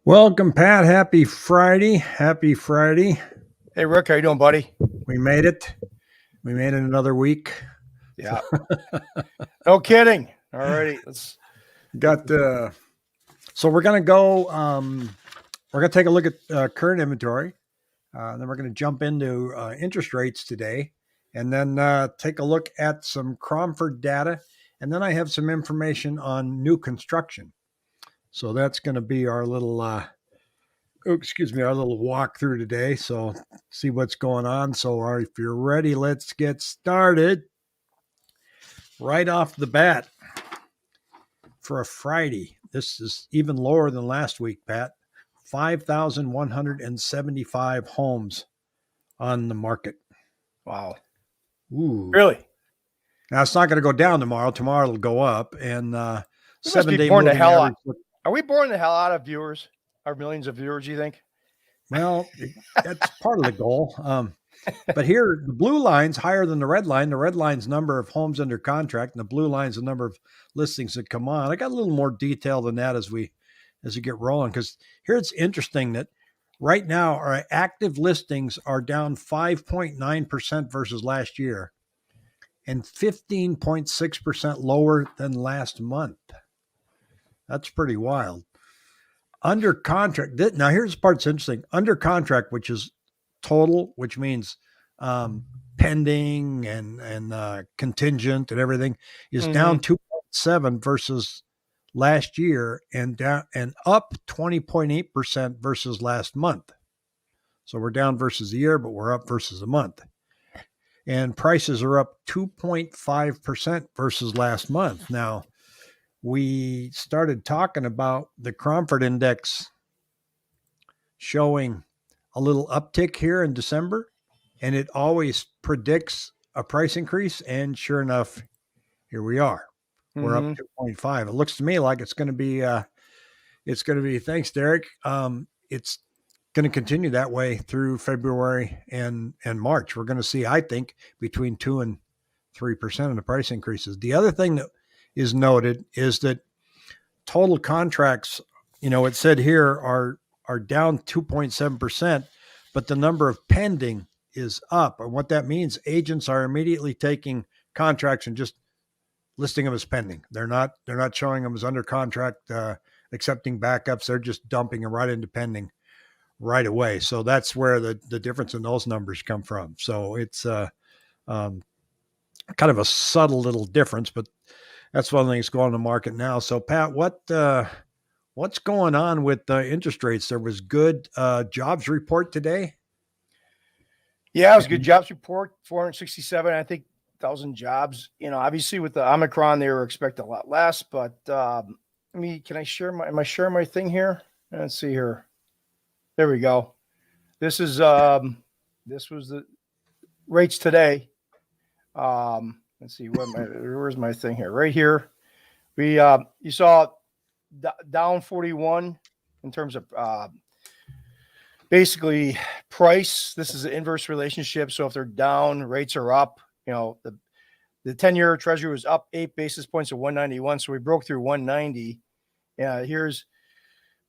Welcome, Pat. Happy Friday. Happy Friday. Hey, Rick, how you doing, buddy? We made it. We made it another week. Yeah. No kidding. All righty. Got so we're gonna go we're gonna take a look at current inventory. Then we're gonna jump into interest rates today, and then take a look at some Cromford data, and then I have some information on new construction. So that's gonna be our little our little walkthrough today. So see what's going on. So if you're ready, let's get started. Right off the bat for a Friday, this is even lower than last week, Pat. 5,175 homes on the market. Wow. Ooh. Really? Now it's not going to go down tomorrow. Tomorrow it'll go up. And We must 7 be day boring the moving hell average. out. Are we boring the hell out of viewers? Our millions of viewers, you think? Well, that's part of the goal. But here, the blue line's higher than the red line. The red line's number of homes under contract, and the blue line's the number of listings that come on. I got a little more detail than that as we get rolling, because here it's interesting that right now our active listings are down 5.9% versus last year and 15.6% lower than last month. That's pretty wild. Under contract, now here's the part that's interesting. Under contract, which is total, which means pending and contingent and everything, is down 2.7 versus last year, and down and up 20.8% versus last month. So we're down versus the year, but we're up versus a month. And prices are up 2.5% versus last month. Now, we started talking about the Cromford Index showing a little uptick here in December, and it always predicts a price increase. And sure enough, here we are. We're up 2.5. It looks to me like it's going to be, thanks, Derek. It's going to continue that way through February and March. We're going to see, I think, between 2 and 3% of the price increases. The other thing that is noted is that total contracts, it said here are down 2.7%, but the number of pending is up. And what that means, agents are immediately taking contracts and just listing them as pending. They're not showing them as under contract, accepting backups. They're just dumping them right into pending right away. So that's where the difference in those numbers come from. So it's kind of a subtle little difference, but that's one thing that's going on the market now. So Pat, what's going on with interest rates? There was good jobs report today. Yeah, it was a good jobs report. 467, I think, 1,000 jobs. Obviously with the Omicron, they were expecting a lot less. But can I share am I sharing my thing here? Let's see here. There we go. This is this was the rates today. Let's see, where's my thing here? Right here. You saw down 41 in terms of basically price. This is an inverse relationship. So if they're down, rates are up. The 10-year treasury was up 8 basis points to 191. So we broke through 190.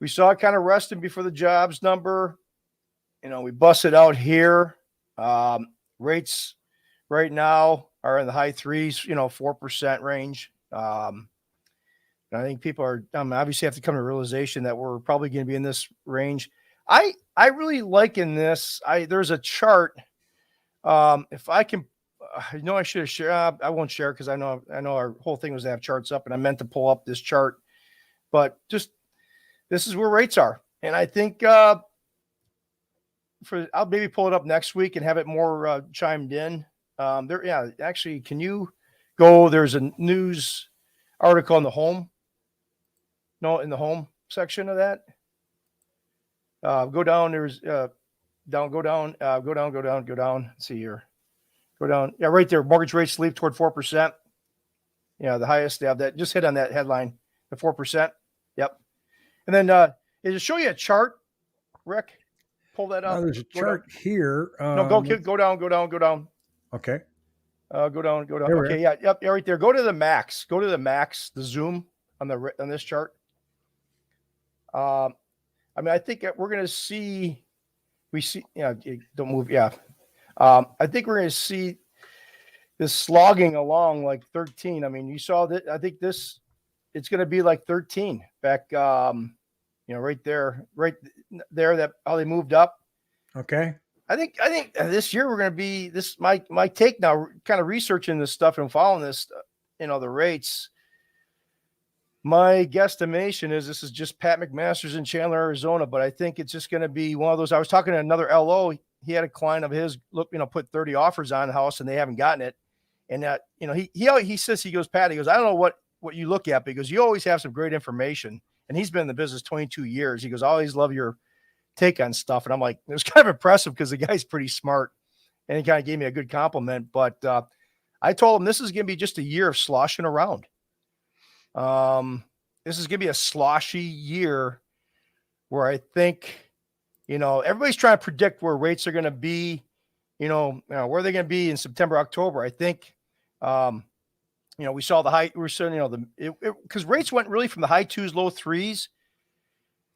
We saw it kind of resting before the jobs number. We busted out here. Rates right now are in the high threes, 4% range. I think people are obviously have to come to realization that we're probably going to be in this range. I really like in this. There's a chart. If I can, I should have shared. I won't share because I know our whole thing was to have charts up, and I meant to pull up this chart, but just this is where rates are, and I think I'll maybe pull it up next week and have it more chimed in. Actually, can you go? There's a news article in the home. No, in the home section of that. Go down. There's go down. Let's see here. Go down. Yeah, right there. Mortgage rates leap toward 4%. Yeah, the highest they have that. Just hit on that headline, the 4%. Yep. And then does it show you a chart, Rick? Pull that up. There's a chart here. No, go down. Okay. Go down. Okay, yeah, right there. Go to the max. The zoom on this chart. I mean, I think we're going to see, don't move. Yeah. I think we're going to see this slogging along like 13. I mean, you saw that. I think it's going to be like 13 back, right there, that how they moved up. Okay. I think this year we're going to be this. My take now, kind of researching this stuff and following this, the rates. My guesstimation is this is just Pat McMaster's in Chandler, Arizona, but I think it's just going to be one of those. I was talking to another LO. He had a client of his put 30 offers on the house and they haven't gotten it. And he says, he goes, Pat, he goes, I don't know what you look at, because you always have some great information. And he's been in the business 22 years. He goes, I always love your take on stuff. And I'm like, it was kind of impressive because the guy's pretty smart, and he kind of gave me a good compliment. But I told him this is going to be just a year of sloshing around. This is going to be a sloshy year where I think, everybody's trying to predict where rates are going to be, where they're going to be in September, October. I think, we saw the high, we're saying, because rates went really from the high twos, low threes.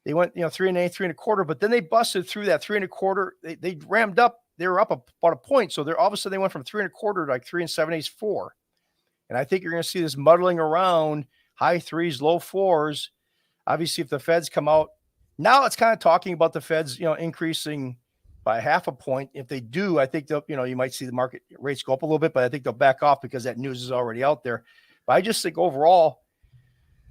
They went, 3.125%, 3.25%, but then they busted through that 3.25%. They rammed up. They were up about a point. So they're all of a sudden they went from 3.25% to like 3 7/8, 4. And I think you're going to see this muddling around high threes, low fours. Obviously, if the Feds come out now, it's kind of talking about the Feds, increasing by half a point. If they do, I think they'll, you might see the market rates go up a little bit, but I think they'll back off because that news is already out there. But I just think overall,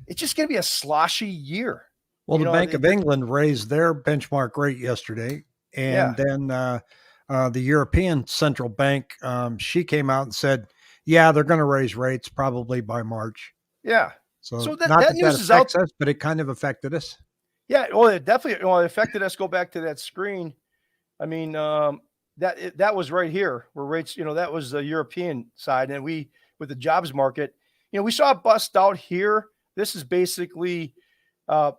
it's just going to be a sloshy year. Well, the Bank of England raised their benchmark rate yesterday, and then the European Central Bank, she came out and said, yeah, they're going to raise rates probably by March. Yeah. So that news is out, us, but it kind of affected us. Yeah. Well, it definitely affected us. Go back to that screen. I mean, that was right here where rates, that was the European side. And with the jobs market, we saw it bust out here. This is basically, I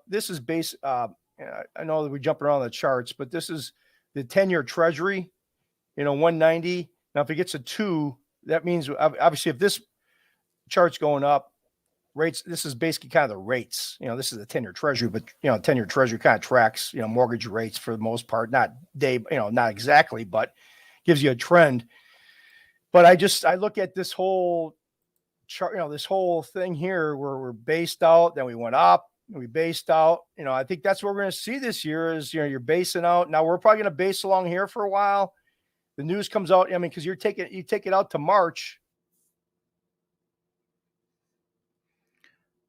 know that we jump around the charts, but this is the 10-year treasury, 190. Now, if it gets a 2, that means obviously if this chart's going up, rates, this is basically kind of the rates. This is the 10-year treasury, but 10-year treasury kind of tracks, mortgage rates for the most part, not not exactly, but gives you a trend. But I look at this whole chart, this whole thing here where we're based out, then we went up, and we based out. I think that's what we're going to see this year is, you're basing out. Now we're probably going to base along here for a while. The news comes out. I mean, because you take it out to March.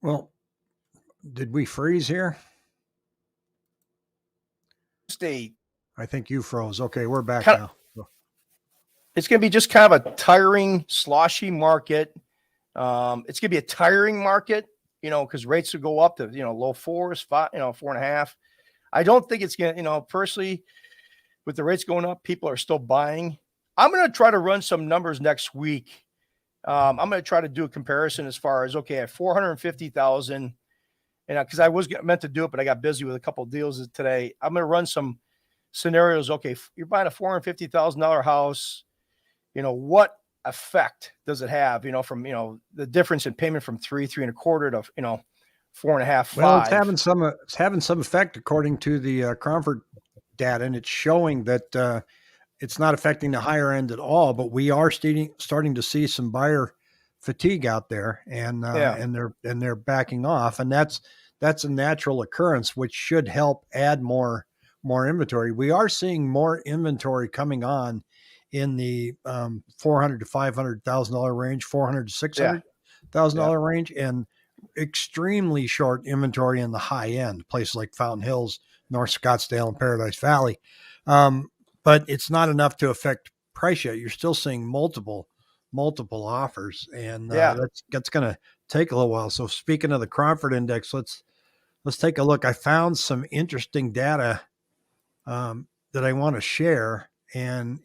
Well, did we freeze here? I think you froze. Okay, we're back now. It's going to be just kind of a tiring, sloshy market. It's going to be a tiring market, because rates will go up to, low 4s, 5, 4.5. I don't think it's going to, personally, with the rates going up, people are still buying. I'm going to try to run some numbers next week. I'm going to try to do a comparison as far as, okay, at 450,000, and because I was meant to do it, but I got busy with a couple of deals today. I'm going to run some scenarios. Okay, you're buying a $450,000 house. What effect does it have? From the difference in payment from 3.25% to 4.5, 5. Well, it's having some effect according to the Cromford data, and it's showing that it's not affecting the higher end at all. But we are starting to see some buyer fatigue out there, and they're backing off, and that's a natural occurrence, which should help add more inventory. We are seeing more inventory coming on in the $400,000 to $500,000 range, $400,000 to $600,000 range, and extremely short inventory in the high end, places like Fountain Hills, North Scottsdale, and Paradise Valley. But it's not enough to affect price yet. You're still seeing multiple offers, and that's going to take a little while. So speaking of the Cromford Index, let's take a look. I found some interesting data that I want to share, and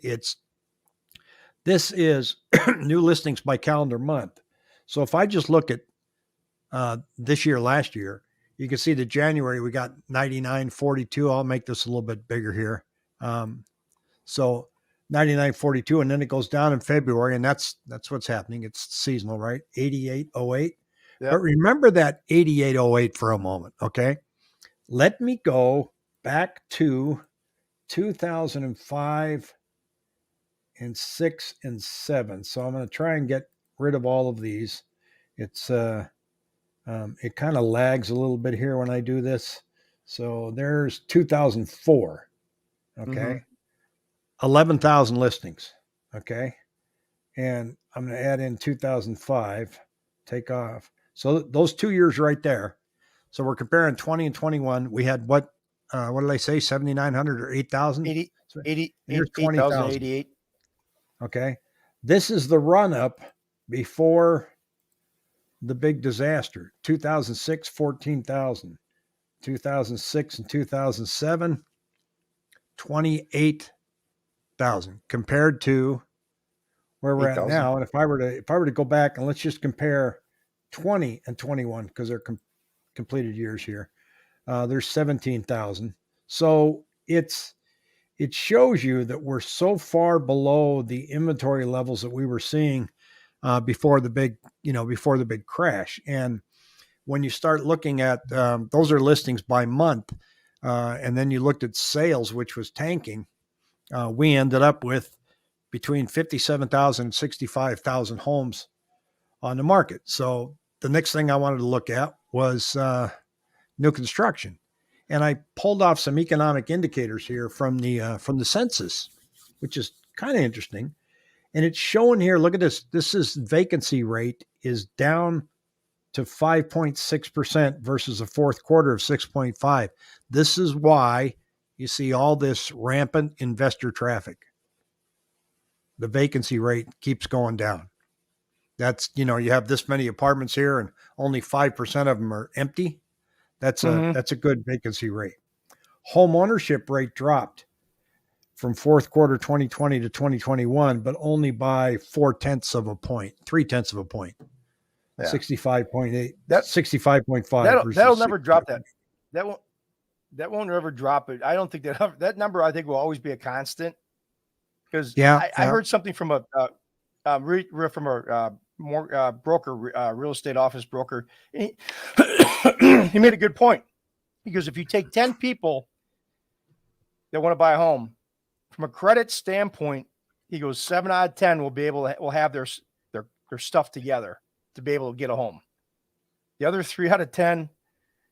this is new listings by calendar month. So if I just look at this year, last year, you can see that January we got 9942. I'll make this a little bit bigger here. So 9942, and then it goes down in February, and that's what's happening. It's seasonal, right? 8808. Yep. But remember that 8808 for a moment, okay? Let me go back to 2005 and 6 and 7. So I'm going to try and get rid of all of these. It's it kind of lags a little bit here when I do this. So there's 2004. Okay. Mm-hmm. 11,000 listings. Okay. And I'm going to add in 2005, take off. So those 2 years right there. So we're comparing 20 and 21. We had what did I say? 7,900 or 8,000? 80, So 80, here's 20,000. 8,088. Okay. This is the run up before the big disaster. 2006, 14,000. 2006 and 2007, 28,000 compared to where we're at 8,000. now. And if I were to go back and let's just compare 20 and 21 because they're completed years here. There's 17,000. So it shows you that we're so far below the inventory levels that we were seeing before the big crash. And when you start looking at those are listings by month, and then you looked at sales, which was tanking, we ended up with between 57,000 and 65,000 homes on the market. So the next thing I wanted to look at was new construction. And I pulled off some economic indicators here from the census, which is kind of interesting. And it's showing here, look at this. This is vacancy rate is down to 5.6% versus the fourth quarter of 6.5. This is why you see all this rampant investor traffic. The vacancy rate keeps going down. That's, you have this many apartments here and only 5% of them are empty. That's a good vacancy rate. Home ownership rate dropped from fourth quarter 2020 to 2021, but only by 0.3 of a point. Yeah. 65.8, 65.5. That'll never drop that. That won't ever drop it. I don't think that number, I think, will always be a constant. Because I heard something from a broker, real estate office broker. He made a good point. Because if you take 10 people that want to buy a home, from a credit standpoint, he goes 7 out of 10 will have their stuff together to be able to get a home. The other 3 out of 10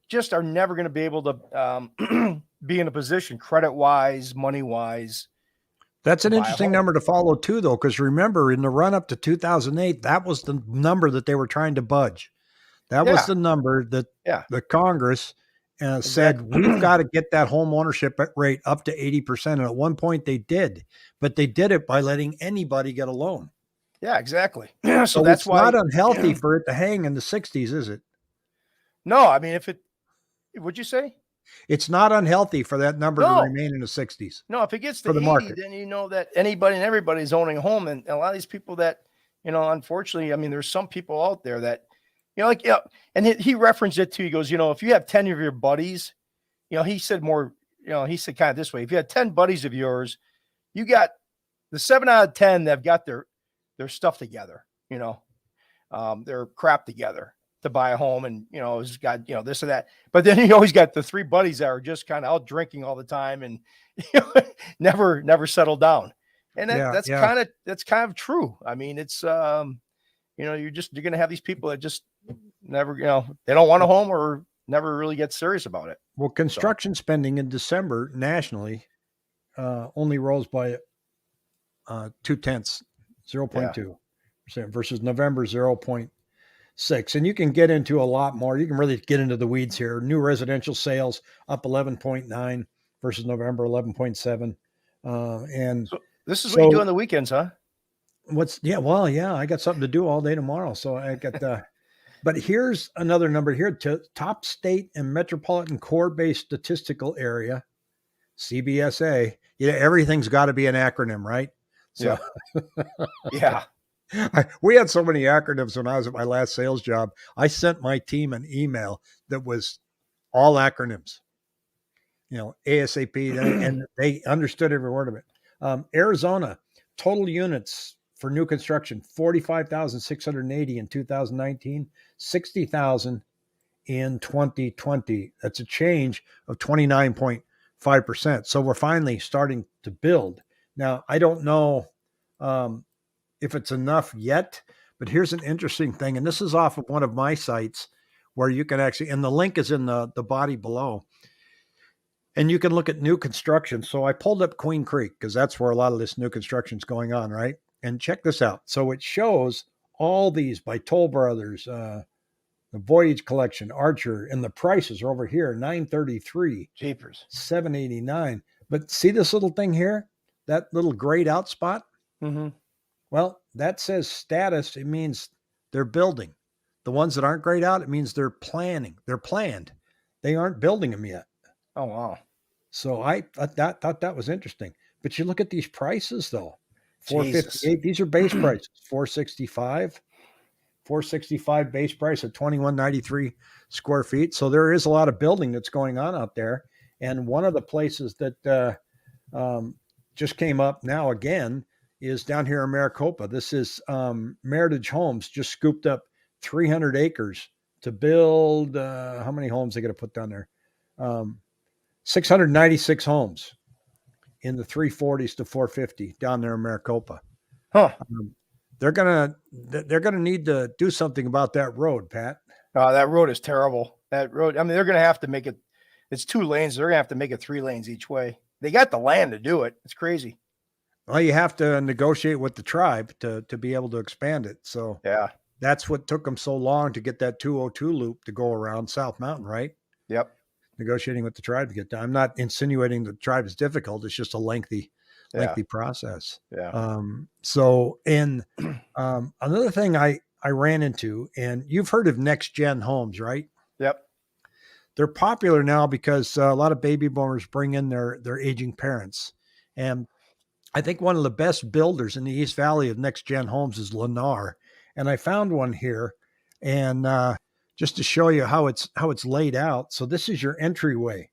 just are never going to be able to be in a position credit wise, money wise. That's an interesting number to follow too, though, because remember in the run up to 2008, that was the number that they were trying to budge. That was the number that the Congress said, we've got to get that home ownership rate up to 80%. And at one point they did, but they did it by letting anybody get a loan. Yeah, exactly. So that's why it's not unhealthy for it to hang in the 60s, is it? No, I mean, what'd you say? It's not unhealthy for that number to remain in the 60s. No, if it gets to 80, market, then you know that anybody and everybody's owning a home. And a lot of these people that, unfortunately, I mean, there's some people out there that, and he referenced it too. He goes, if you have 10 of your buddies, he said kind of this way, if you had 10 buddies of yours, you got the 7 out of 10 that have got their stuff together, their crap together to buy a home, and has got this or that. But then you always got the 3 buddies that are just kind of out drinking all the time and never settle down. And that's kind of true. I mean, it's you're going to have these people that just never they don't want a home or never really get serious about it. Well, construction spending in December nationally only rose by 0.2% versus November 0.6. And you can get into a lot more. You can really get into the weeds here. New residential sales up 11.9 versus November 11.7. And so this is what you do on the weekends, huh? I got something to do all day tomorrow. So I got but here's another number here. Top state and metropolitan core-based statistical area, CBSA. Everything's got to be an acronym, right? So, yeah. We had so many acronyms when I was at my last sales job. I sent my team an email that was all acronyms, ASAP, and they understood every word of it. Arizona, total units for new construction, 45,680 in 2019, 60,000 in 2020. That's a change of 29.5%. 5%. So we're finally starting to build. Now, I don't know if it's enough yet, but here's an interesting thing. And this is off of one of my sites where you can actually, and the link is in the body below, and you can look at new construction. So I pulled up Queen Creek because that's where a lot of this new construction is going on, right? And check this out. So it shows all these by Toll Brothers, the Voyage Collection, Archer, and the prices are over here, 933, Jeepers. 789. But see this little thing here? That little grayed out spot? Mm-hmm. Well, that says status. It means they're building. The ones that aren't grayed out, it means they're planning. They're planned. They aren't building them yet. Oh, wow. So I thought that was interesting. But you look at these prices though. Jesus. 458. These are base prices. 465. 465 base price at 2193 square feet. So there is a lot of building that's going on out there. And one of the places that just came up now again is down here in Maricopa. This is Meritage Homes just scooped up 300 acres to build. How many homes they going to put down there? 696 homes in the 340s to 450 down there in Maricopa. Huh. They're gonna need to do something about that road, Pat. That road is terrible. That road, I mean, they're gonna have to make it. It's 2 lanes. They're gonna have to make it 3 lanes each way. They got the land to do it. It's crazy. Well, you have to negotiate with the tribe to be able to expand it. So Yeah. that's what took them so long to get that 202 loop to go around South Mountain, right? Yep. Negotiating with the tribe to get done. I'm not insinuating the tribe is difficult. It's just a lengthy process. Yeah. So, and another thing I ran into, and you've heard of next gen homes, right? Yep. They're popular now because a lot of baby boomers bring in their aging parents. And I think one of the best builders in the East Valley of next gen homes is Lennar. And I found one here, and just to show you how it's laid out. So this is your entryway.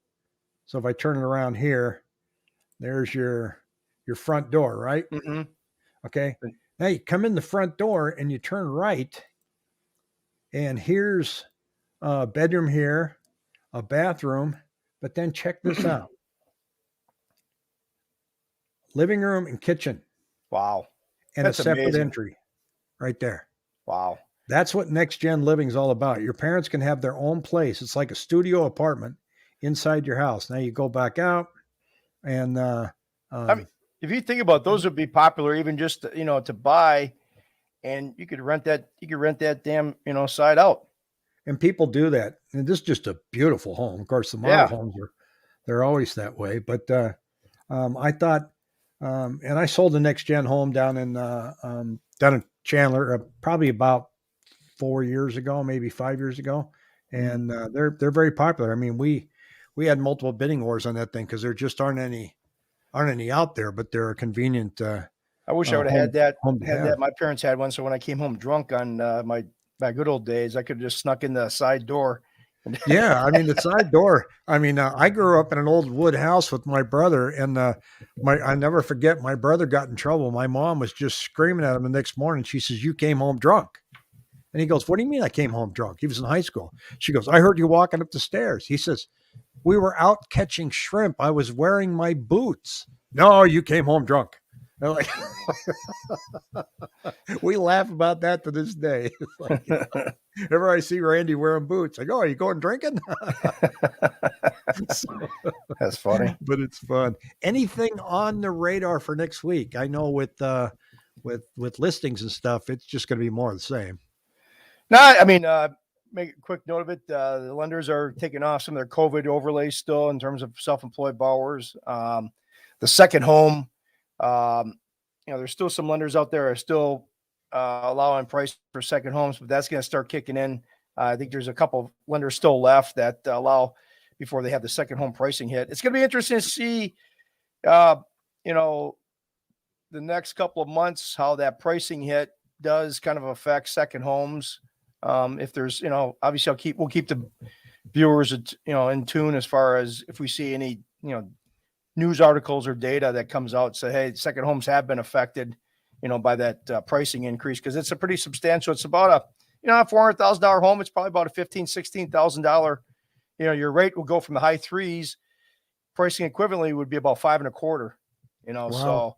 So if I turn it around here, there's your front door, right? Mm-hmm. Okay. Now you come in the front door and you turn right, and here's a bedroom here, a bathroom, but then check this out. Living room and kitchen. Wow. And That's a separate amazing. entry right there. Wow. That's what next gen living is all about. Your parents can have their own place. It's like a studio apartment inside your house. Now you go back out and I mean, if you think about it, those would be popular even just to buy, and you could rent that damn side out. And people do that. And this is just a beautiful home. Of course, the model homes they're always that way. But I thought, and I sold the next gen home down in Chandler probably about 4 years ago, maybe 5 years ago, and they're very popular. I mean, we had multiple bidding wars on that thing because there just aren't any out there, but they're a convenient. I wish I would have had that. That. My parents had one, so when I came home drunk on my good old days, I could have just snuck in the side door. Yeah, I mean the side door. I mean, I grew up in an old wood house with my brother, and I never forget. My brother got in trouble. My mom was just screaming at him the next morning. She says, "You came home drunk," and he goes, "What do you mean I came home drunk?" He was in high school. She goes, "I heard you walking up the stairs." He says, "We were out catching shrimp. I was wearing my boots." "No, you came home drunk." They're like, we laugh about that to this day. It's like, whenever I see Randy wearing boots, I go, "Are you going drinking?" That's funny, but it's fun. Anything on the radar for next week? I know with listings and stuff, it's just going to be more of the same. No, I mean, make a quick note of it. The lenders are taking off some of their COVID overlays still in terms of self-employed borrowers. The second home, there's still some lenders out there are still allowing price for second homes, but that's going to start kicking in. I think there's a couple of lenders still left that allow before they have the second home pricing hit. It's going to be interesting to see, the next couple of months, how that pricing hit does kind of affect second homes. If there's, obviously we'll keep the viewers, in tune as far as if we see any, news articles or data that comes out, say, hey, second homes have been affected, by that pricing increase. Cause it's a pretty substantial, it's about a $400,000 home. It's probably about a $15,000, $16,000, your rate will go from the high threes pricing equivalently would be about 5.25. Wow. So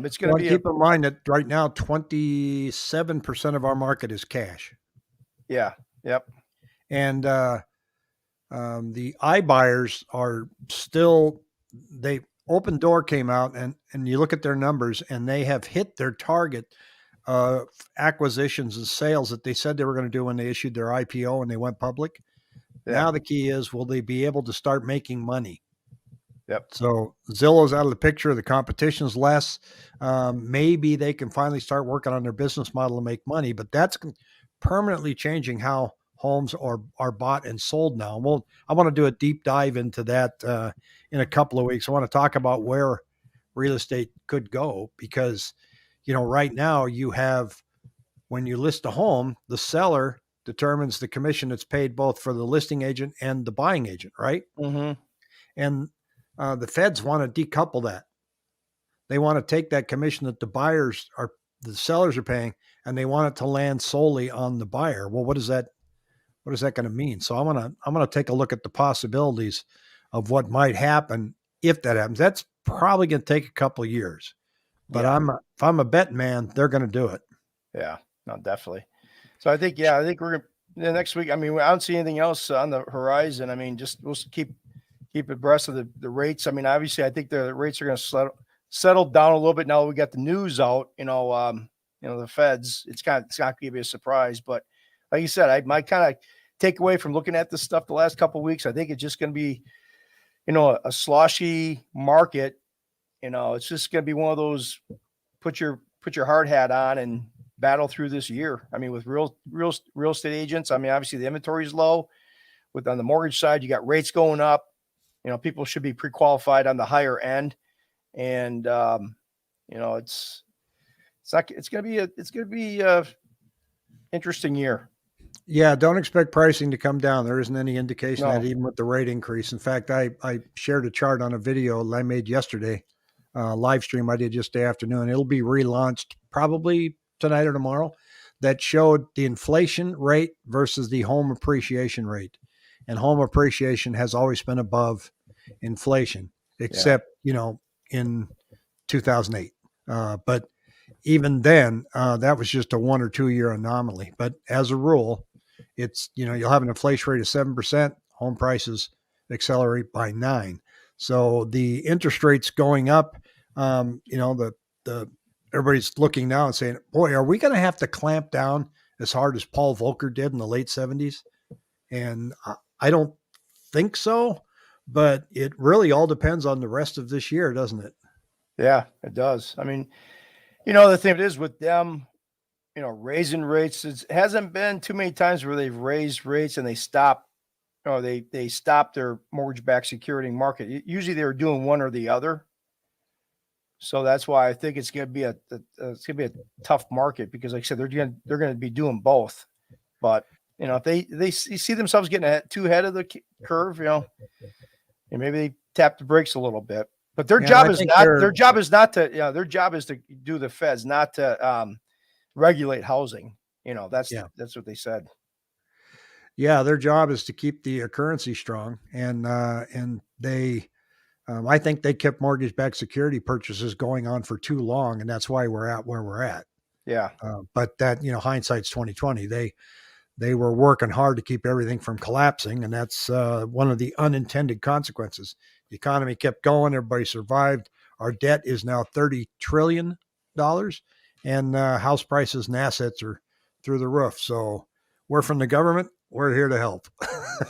it's going to be keep in mind that right now 27% of our market is cash. Yeah. Yep. And the iBuyers are still, they Open Door came out and you look at their numbers and they have hit their target acquisitions and sales that they said they were going to do when they issued their IPO and they went public. Yeah. Now the key is, will they be able to start making money? Yep. So Zillow's out of the picture. The competition's less. Maybe they can finally start working on their business model to make money, but that's permanently changing how homes are bought and sold now. Well, I want to do a deep dive into that in a couple of weeks. I want to talk about where real estate could go because, right now you have, when you list a home, the seller determines the commission that's paid both for the listing agent and the buying agent, right? Mm-hmm. And the feds want to decouple that. They want to take that commission that the sellers are paying, and they want it to land solely on the buyer. Well, what is that going to mean? So I'm going to take a look at the possibilities of what might happen if that happens. That's probably going to take a couple of years, but if I'm a bet man, they're going to do it. Yeah, no, definitely. So I think we're going to next week. I mean, I don't see anything else on the horizon. I mean, just we'll keep abreast of the rates. I mean, obviously I think the rates are going to settle down a little bit now that we got the news out, the feds. It's not going to be a surprise, but like you said, my kind of takeaway from looking at this stuff the last couple of weeks, I think it's just going to be, a sloshy market. It's just going to be one of those, put your hard hat on and battle through this year. I mean, with real estate agents, I mean, obviously the inventory is low. On the mortgage side, you got rates going up. People should be pre-qualified on the higher end. And, it's going to be a interesting year. Yeah. Don't expect pricing to come down. There isn't any indication that No. even with the rate increase. In fact, I shared a chart on a video I made yesterday, live stream I did yesterday afternoon. It'll be relaunched probably tonight or tomorrow, that showed the inflation rate versus the home appreciation rate. And home appreciation has always been above inflation, except, in 2008. But even then, that was just a 1 or 2 year anomaly. But as a rule, it's, you'll have an inflation rate of 7%, home prices accelerate by 9%. So the interest rates going up, the everybody's looking now and saying, boy, are we going to have to clamp down as hard as Paul Volcker did in the late 70s? And I don't think so, but it really all depends on the rest of this year, doesn't it? Yeah, it does. I mean, the thing is with them, raising rates, it hasn't been too many times where they've raised rates and they stop, they stop their mortgage-backed security market. Usually they were doing one or the other. So that's why I think it's going to be a tough market because, like I said, they're going to be doing both. But if they see themselves getting too ahead of the curve, and maybe they tap the brakes a little bit. But their job is to do the feds, not to regulate housing. That's what they said. Yeah, their job is to keep the currency strong, and they. I think they kept mortgage-backed security purchases going on for too long, and that's why we're at where we're at. Yeah. But that, hindsight's 2020. They were working hard to keep everything from collapsing, and that's one of the unintended consequences. The economy kept going. Everybody survived. Our debt is now $30 trillion, and house prices and assets are through the roof. So we're from the government. We're here to help.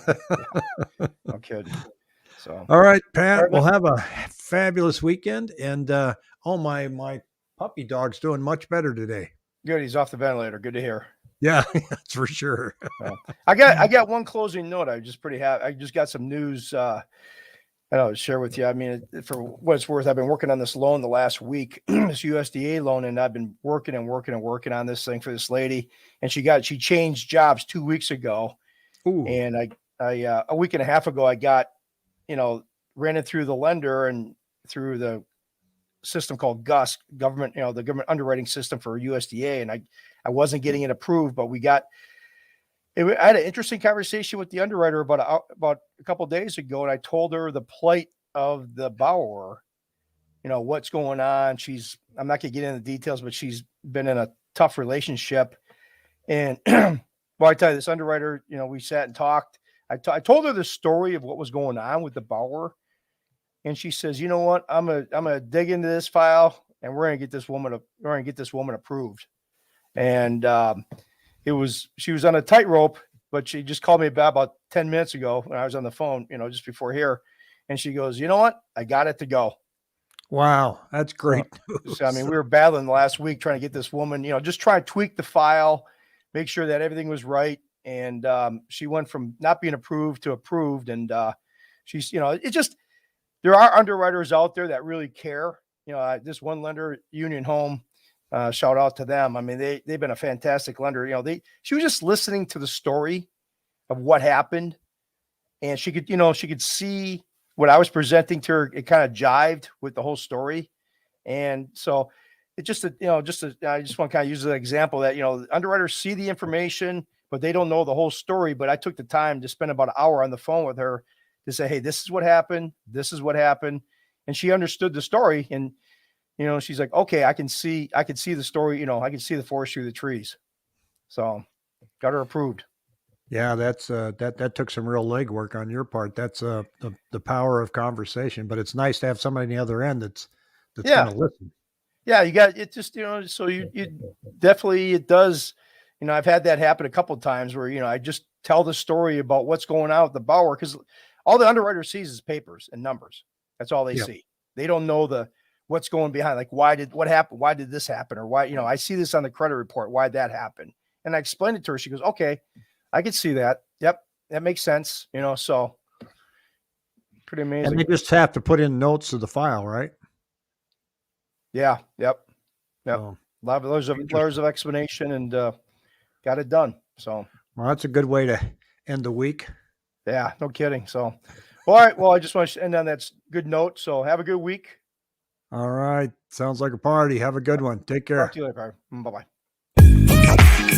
Yeah. No kidding. So, all right, Pat, we'll have a fabulous weekend. And, my puppy dog's doing much better today. Good. He's off the ventilator. Good to hear. Yeah, that's for sure. I got one closing note. I just got some news, to share with you. I mean, for what it's worth, I've been working on this loan the last week, this USDA loan, and I've been working on this thing for this lady. And she changed jobs 2 weeks ago. Ooh. And I a week and a half ago, I got, ran it through the lender and through the system called GUS, government, the government underwriting system for USDA. And I wasn't getting it approved, but I had an interesting conversation with the underwriter about a couple of days ago. And I told her the plight of the borrower, what's going on. I'm not going to get into the details, but she's been in a tough relationship. And well, I tell you, this underwriter, we sat and talked. I told her the story of what was going on with the borrower. And she says, you know what? I'm gonna dig into this file and we're gonna get this woman approved. And she was on a tightrope, but she just called me about 10 minutes ago when I was on the phone, just before here. And she goes, you know what? I got it to go. Wow, that's great news. So, I mean, we were battling last week trying to get this woman, just try to tweak the file, make sure that everything was right. And she went from not being approved to approved. And she's, there are underwriters out there that really care. This one lender, Union Home, shout out to them. I mean, they've been a fantastic lender. She was just listening to the story of what happened, and she could see what I was presenting to her. It kind of jived with the whole story, and so it just I just want to kind of use an example that underwriters see the information, but they don't know the whole story. But I took the time to spend about an hour on the phone with her to say, hey, this is what happened. This is what happened. And she understood the story. And, she's like, okay, I can see the story. I can see the forest through the trees. So got her approved. Yeah, that's that took some real legwork on your part. That's the power of conversation, but it's nice to have somebody on the other end that's going to listen. Yeah. You got it. Just, so you definitely, it does, I've had that happen a couple of times where, I just tell the story about what's going on with the borrower, because all the underwriter sees is papers and numbers. That's all they see. They don't know what's going behind. Like, what happened? Why did this happen? Or why, I see this on the credit report. Why'd that happen? And I explained it to her. She goes, okay, I can see that. Yep. That makes sense. So pretty amazing. And they just have to put in notes to the file, right? Yeah. Yep. So, a lot of layers of explanation, and got it done. So, well, that's a good way to end the week. Yeah, no kidding. So, all right. Well, I just want to end on that good note. So have a good week. All right. Sounds like a party. Have a good one. Take care. Talk to you later. Bye-bye.